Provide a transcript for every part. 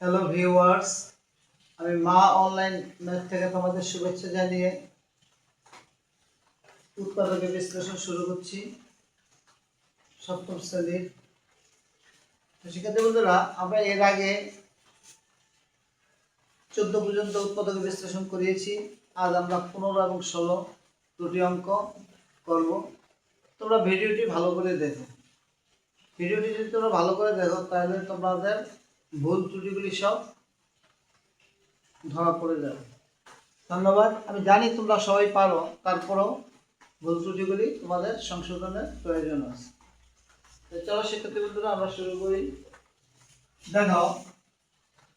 Hello viewers, আমি মা online math থেকে তোমাদের শুভেচ্ছা জানিয়ে উৎপাদকের বিশ্লেষণ শুরু করছি সপ্তম শ্রেণীর। শিক্ষার্থী বন্ধুরা, আমরা এর আগে 14 পর্যন্ত উৎপাদকের বিশ্লেষণ করিয়েছি। আজ আমরা 15 এবং 16 দুটি অঙ্ক করব। তোমরা ভিডিওটি ভালো করে দেখো। ভিডিওটি যদি তোমরা ভালো করে দেখো তাহলে তোমাদের ভুল ত্রুটিগুলি সব ধরা পড়ে যাবে। ধন্যবাদ। আমি জানি তোমরা সবাই পারো, তারপরেও ভুল ত্রুটিগুলি তোমাদের সংশোধনের প্রয়োজন আছে। চলো শিক্ষার্থী বন্ধুরা, আমরা শুরু করি। দেখো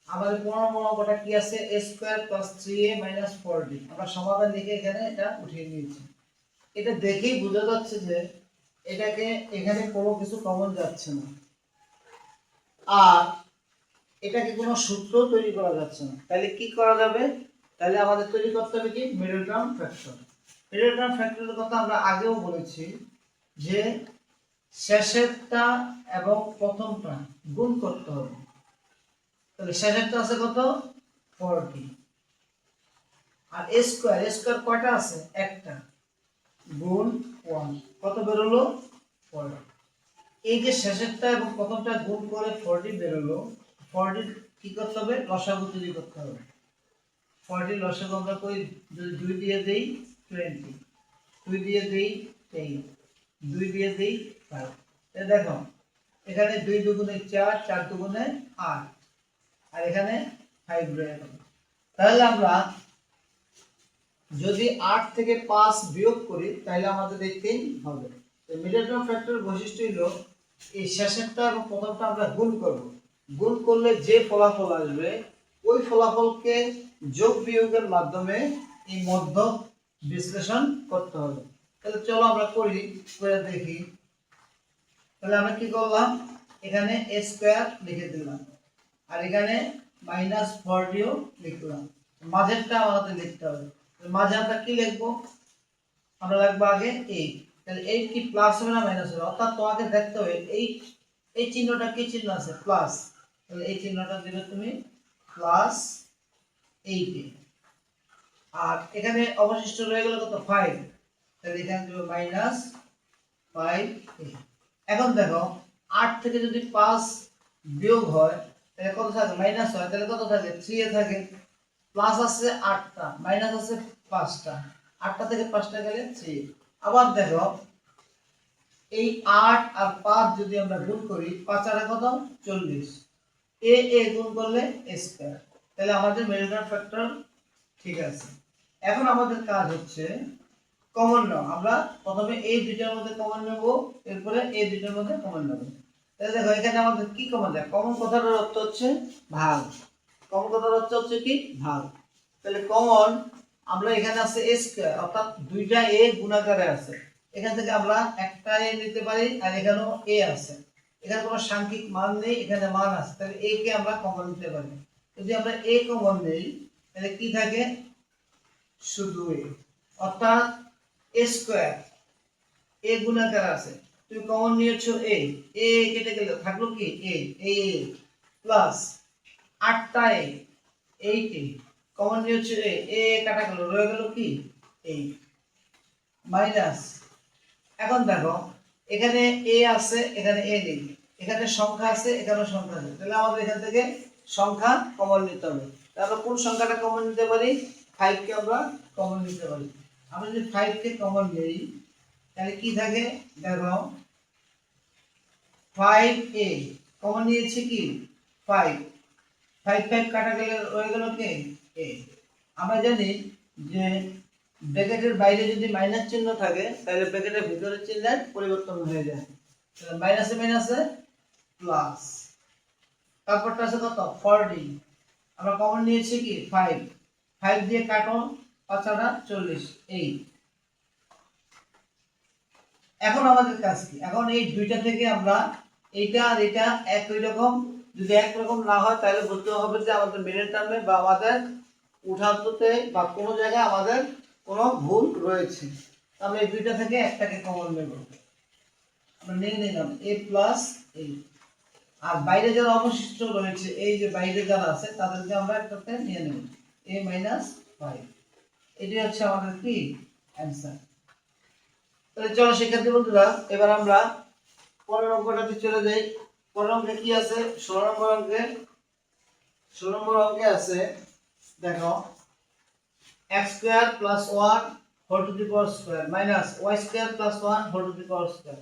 আমাদের 15 নম্বর অঙ্কটা কি আছে, a square plus 3a minus 4d। আমরা সমাধান লিখে এখানে এটা উঠিয়ে নিয়েছি। এটা দেখেই বোঝা যাচ্ছে যে এটাকে এখানে কোনো কিছু কমন যাচ্ছে না, আর এটাকে কোনো সূত্র তৈরি করা যাচ্ছে না। তাহলে কি করা যাবে? তাহলে আমাদের তৈরি করতে হবে কি, middle term factor. Middle term ফ্যাক্টরের কথা আমরা আগেও বলেছি যে শেষেরটা এবং প্রথমটা গুণ করতে হবে। তাহলে শেষেরটা আছে কত, 40, আর a স্কয়ার কয়টা আছে, একটা, গুণ 1 কত বেরোলো, 40। এই যে শেষেরটা এবং প্রথমটা গুণ করে 40 বেরোলো, 40 কি করতে হবে, লসাগু তৈরি করতে হবে। 40 লসাগু আমরা কই, যদি 2 দিয়ে দেই 20, 2 দিয়ে দেই 10, 2 দিয়ে দেই 5। এই দেখো এখানে 2 দুগুণে 4, 4 দুগুণে 8, আর এখানে 5 রয়ে গেল। তাহলে আমরা যদি 8 থেকে 5 বিয়োগ করি তাহলে আমাদের এই 3 হবে। তো মিডল টার্ম ফ্যাক্টরের বৈশিষ্ট্য হলো এই শেষেরটা এবং প্রথমটা আমরা গুণ করব। গুণ করলে যে ফলাফল আসবে ওই ফলাফলকে যোগ বিয়োগের মাধ্যমে এই মধ্যক বিশ্লেষণ করতে হবে। তাহলে চলো আমরা করি, করে দেখি। তাহলে আমরা কি করলাম, এখানে a স্কয়ার লিখে দিলাম, আর এখানে মাইনাস 40ও লিখলাম। মাঝেরটা আমাদের লিখতে হবে। মাঝে আমরা কি লিখবো, আমরা লিখবো আগে 8। তাহলে 8 কি প্লাস হবে না মাইনাস হবে? অর্থাৎ তোমাকে দেখতে হবে এই চিহ্নটা কি চিহ্ন আছে, প্লাস। তাহলে এই চিহ্নটা দিলে তুমি প্লাস 8, আর এখানে অবশিষ্ট রয়ে গেল কত, 5। তাহলে এখানে দেব মাইনাস 5। এখন দেখো 8 থেকে যদি 5 বিয়োগ হয় তাহলে কত থাকে, মাইনাস হয়, তাহলে কত থাকে, 3 এ থাকে। প্লাস আছে 8টা, মাইনাস আছে 5টা, 8টা থেকে 5টা গেলে 3। আবার দেখো এই 8 আর 5 যদি আমরা গুণ করি, 5 আর কত, 40, এ গুণ করলে a স্কয়ার। তাহলে আমাদের মিডল টার্ম ফ্যাক্টর ঠিক আছে। এখন আমাদের কাজ হচ্ছে কমন নাও। আমরা প্রথমে এই দুইটার মধ্যে কমন নেব, এরপরে এই দুইটার মধ্যে কমন নেব। তাহলে দেখো এখানে আমাদের কি কমন যায়, কমন কথাটার অর্থ হচ্ছে ভাগ। কমন কথার অর্থ হচ্ছে কি, ভাগ। তাহলে কমন আমরা এখানে আছে a স্কয়ার, অর্থাৎ দুইটা a গুণাকারে আছে। এখান থেকে আমরা একটা a নিতে পারি, আর এখানেও a আছে। এখানে কোনো সাংখ্যিক মান নেই, এখানে মান আছে। তাহলে a কে আমরা কমন নিতে পারি। যদি আমরা a কমন নেই তাহলে কি থাকে, শুধু a, অর্থাৎ a স্কয়ার, a গুণাকার আছে, তুমি কমন নিয়েছো a, a কেটে গেল, থাকলো কি a প্লাস 8টা a, 8a, কমন নিয়েছো a কাটা গেল, রয়ে গেল কি 8, মাইনাস। এখন দেখো এখানে a আছে, এখানে a নেই, এখানে সংখ্যা আছে, এখানে সংখ্যা আছে। তাহলে আমাদের এখান থেকে সংখ্যা কমন নিতে হবে। তাহলে কোন সংখ্যাটা কমন নিতে পারি, 5 কে আমরা কমন নিতে পারি। আমরা যদি 5 কে কমন নেই তাহলে কি থাকে, দেখো 5a কমন নিয়েছি কি 5, 5 কাটা গেলে রয়ে গেল কি a। আমরা জানি যে ব্র্যাকেটের বাইরে যদি মাইনাস চিহ্ন থাকে তাহলে ব্র্যাকেটের ভিতরের চিহ্নের পরিবর্তন হয়ে যায়। তাহলে মাইনাসে মাইনাসে প্লাস, তারপরটা আছে কত, 40, আমরা কমন নিয়েছি কি 5, 5 দিয়ে কাটো, 5 আর 40, 8। এখন আমাদের কাজ কি, এখন এই দুইটা থেকে আমরা এইটা আর এটা একই রকম, যদি একরকম না হয় তাহলে বুঝতে হবে যে আমাদের মিডল টার্মে বা আমাদের উঠাতে বা কোনো জায়গায় আমাদের কোনো ভুল রয়েছে। আমরা এই দুইটা থেকে একটাকে কমন নেব। আমরা নিয়ে নিলাম a প্লাস 8, আর বাইরে যারা অবশিষ্ট রয়েছে এই যে বাইরে যারা আছে তাদেরকে আমরা একটাতে নিয়ে নেব a মাইনাস 5। এটি হচ্ছে আমাদের কি অ্যান্সার। তাহলে চলো শিক্ষার্থী বন্ধুরা এবার আমরা পরের অঙ্কটাতে চলে যাই। পরের অঙ্কে কি আছে? 16 নম্বর অঙ্কে আছে দেখো x square plus 1 whole to the power square minus y square plus 1 whole to the power square.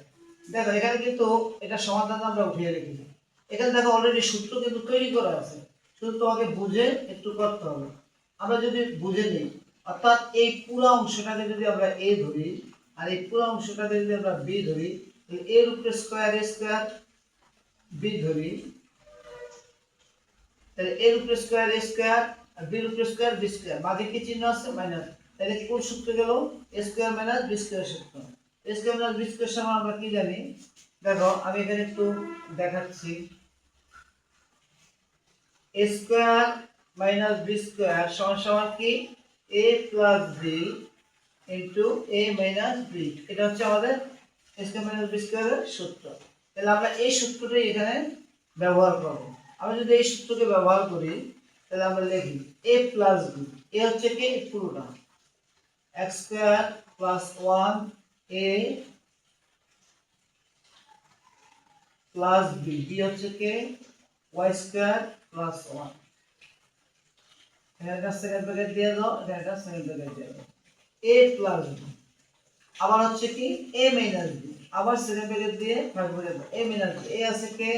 দেখো এখানে কিন্তু এটা সমাধান আমরা উঠিয়ে রেখেছি। এখানে দেখো অলরেডি সূত্র কিন্তু তৈরি করা আছে, শুধু তোমাকে বুঝে একটু করতে হবে। আমরা যদি বুঝে নিই, অর্থাৎ এই পুরো অংশটাকে যদি আমরা a ধরি আর এই পুরো অংশটাকে যদি আমরা b ধরি, তাহলে a এর উপরে স্কয়ার a স্কয়ার, b ধরি তাহলে a এর উপরে স্কয়ার a স্কয়ার আর b এর উপরে স্কয়ার b স্কয়ার, বাকি কি চিহ্ন আছে মাইনাস। তাহলে কোন সূত্র গেল? a square minus b square সূত্র। a square minus b square সমান আমরা কি জানি? দেখো আমি এখানে একটু দেখাচ্ছি। a square minus b square সমান সমান কি a plus b into a minus b। এটা হচ্ছে আমাদের a স্কয়ার মাইনাস b স্কয়ারের সূত্র। তাহলে আমরা এই সূত্রটাই এখানে ব্যবহার করব। আমরা যদি এই সূত্রকে ব্যবহার করি তাহলে আমরা লিখি a প্লাস b। a হচ্ছে কি পুরোটা x square plus 1 a plus b, b হচ্ছে কি y স্কয়ার প্লাস 1। এখানে সেকেন্ড ব্র্যাকেট দিয়ে দাও, এটা সেকেন্ড ব্র্যাকেট দিয়ে দাও a প্লাস b। আবার হচ্ছে কি a মাইনাস b, আবার সেকেন্ড ব্র্যাকেট দিয়ে ভাগ করে দাও a মাইনাস b। a আছে কি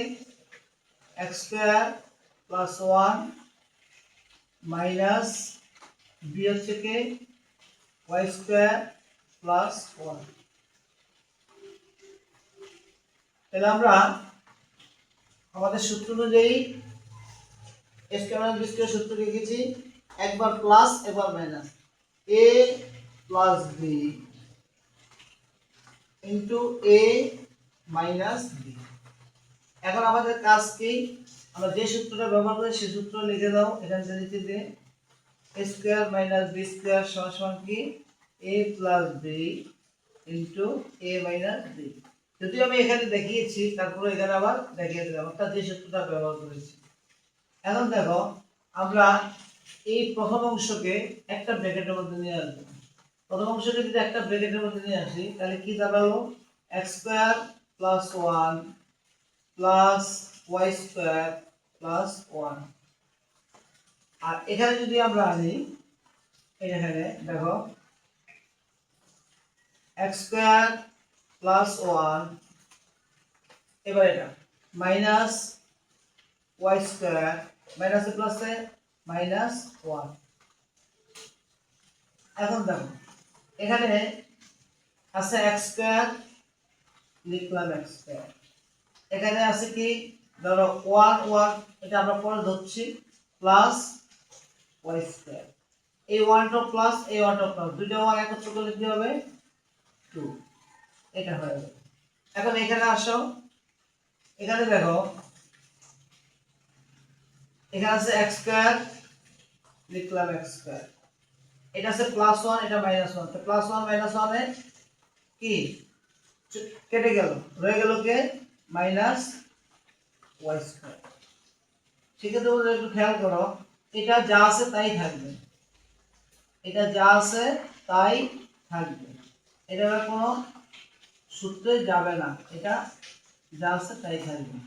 x square plus 1 minus b হচ্ছে কি y স্কয়ার প্লাস 1। তাহলে আমরা আমাদের সূত্র অনুযায়ী a square minus b square সূত্র লিখেছি, একবার প্লাস একবার minus a plus b into a minus b। এখন আমাদের কাজ কি? আমরা যে সূত্রটা ব্যবহার করি সেই সূত্র লিখে দাও। এখানে লিখে দে a square minus b square সমান কি a plus b into a minus b। যদিও আমি এখানে দেখিয়েছি তারপরে এখানে আবার দেখিয়ে দিলাম, অর্থাৎ যে সূত্রটা ব্যবহার করেছি। এখন দেখো আমরা এই প্রথম অংশকে একটা ব্র্যাকেটের মধ্যে নিয়ে আসবো। প্রথম অংশকে যদি একটা ব্র্যাকেটের মধ্যে নিয়ে আসি তাহলে কি দাঁড়ালো x square plus 1 plus y square plus 1। আর এখানে যদি আমরা আনি, এখানে দেখো x স্কয়ার প্লাস 1, এবার এটা মাইনাস y স্কয়ার মাইনাসে প্লাসে মাইনাস 1। এখন দেখো এখানে আছে x স্কয়ার, লিখলাম x স্কয়ার। এখানে আছে কি ধরো 1 1, এটা আমরা পরে ধরছি, প্লাস y স্কয়ার। এই 1টা প্লাস এই 1টা প্লাস, দুইটা 1 একত্র করলে কি হবে 2। এটা হয়ে গেল। এখন এখানে আসো, এখানে দেখো এখানে আছে x স্কয়ার, লিখলাম x স্কয়ার। এটা আছে প্লাস 1, এটা মাইনাস 1, তো প্লাস 1 মাইনাস 1 এ কি কেটে গেল, রয়ে গেল কে মাইনাস y স্কয়ার। ঠিক আছে বন্ধুরা, একটু খেয়াল করো, এটা যা আছে তাই থাকবে, এটা যা আছে তাই থাকবে, এটা কোনো সূত্রে যাবে না, এটা যা আছে তাই থাকবে।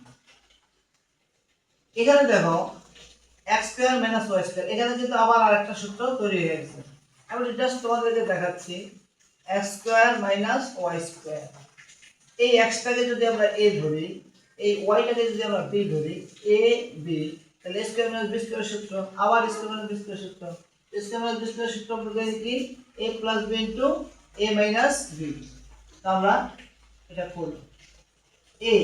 এখানে দেখো x square minus y square, এখানে কিন্তু আবার আরেকটা সূত্র তৈরি হয়ে গেছে। আমি জাস্ট তোমাদেরকে দেখাচ্ছি x square minus y square. এই x টাকে যদি আমরা a ধরি, এই y টাকে যদি আমরা b ধরি, a b, তাহলে a square minus b square সূত্র, আবার স্কয়ার মাইনাস b স্কয়ার সূত্র, স্কয়ার মাইনাস b স্কয়ার সূত্র আমরা জানি কি a plus b into a minus b। তো আমরা এটা করব, a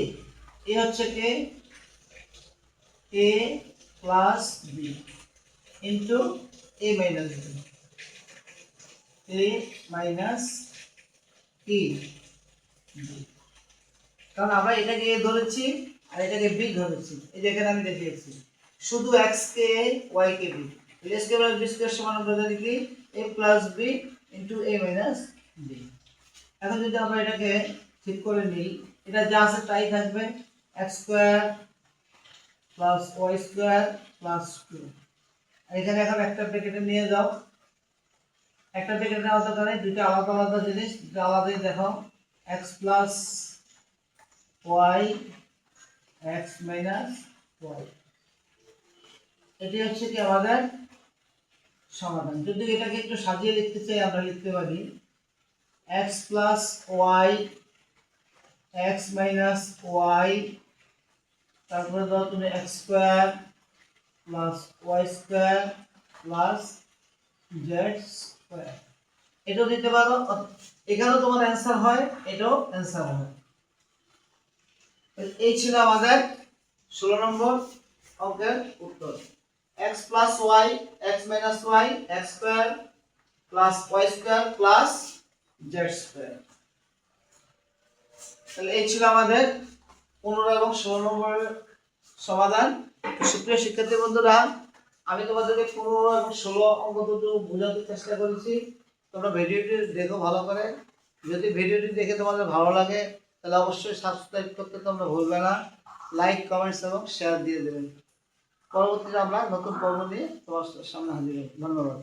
হচ্ছে কি a plus b into a minus b, a minus কি b, কারণ আমরা এটাকে a ধরেছি আর এটাকে b ধরেছি। এই যে এখানে আমি দেখিয়েছি শুধু x K a y K b, তাহলে a square plus b square সমান আমরা জানি কি a plus b into a minus b। এখন যদি আমরা এটাকে ঠিক করে নিই, এটা যা আছে তাই থাকবে, x square plus y square plus 2। এখানে এখন একটা ব্র্যাকেটে নিয়ে যাও, একটা ব্র্যাকেটে নেওয়ার দরকার নেই, দুটো আলাদা আলাদা জিনিস, দুটো আলাদাই দেখো। X plus y x minus y, এটি হচ্ছে কি আমাদের সমাধান। যদি এটাকে একটু সাজিয়ে লিখতে চাই আমরা লিখতে পারি x plus y x minus y, তারপরে ধরো তুমি x square plus y square plus z square, এটাও দিতে পারো। এখানেও তোমার অ্যান্সার হয়, এটাও অ্যান্সার হয়। এই ছিল আমাদের 16 নম্বর অঙ্কের উত্তর। x plus y x minus y x square plus y square plus z square. তাহলে এই ছিল আমাদের 15 এবং 16 নম্বরের সমাধান। সুপ্রিয় শিক্ষার্থী বন্ধুরা, আমি তোমাদেরকে 15 এবং 16 অঙ্ক দুটো বোঝাতে চেষ্টা করেছি। তোমরা ভিডিওটি দেখো ভালো করে। যদি ভিডিওটি দেখে তোমাদের ভালো লাগে তাহলে অবশ্যই সাবস্ক্রাইব করতে তোমরা ভুলবে না, লাইক কমেন্টস এবং শেয়ার দিয়ে দেবেন। পরবর্তীতে আমরা নতুন পর্ব নিয়ে তোমার সামনে হাজির হব। ধন্যবাদ।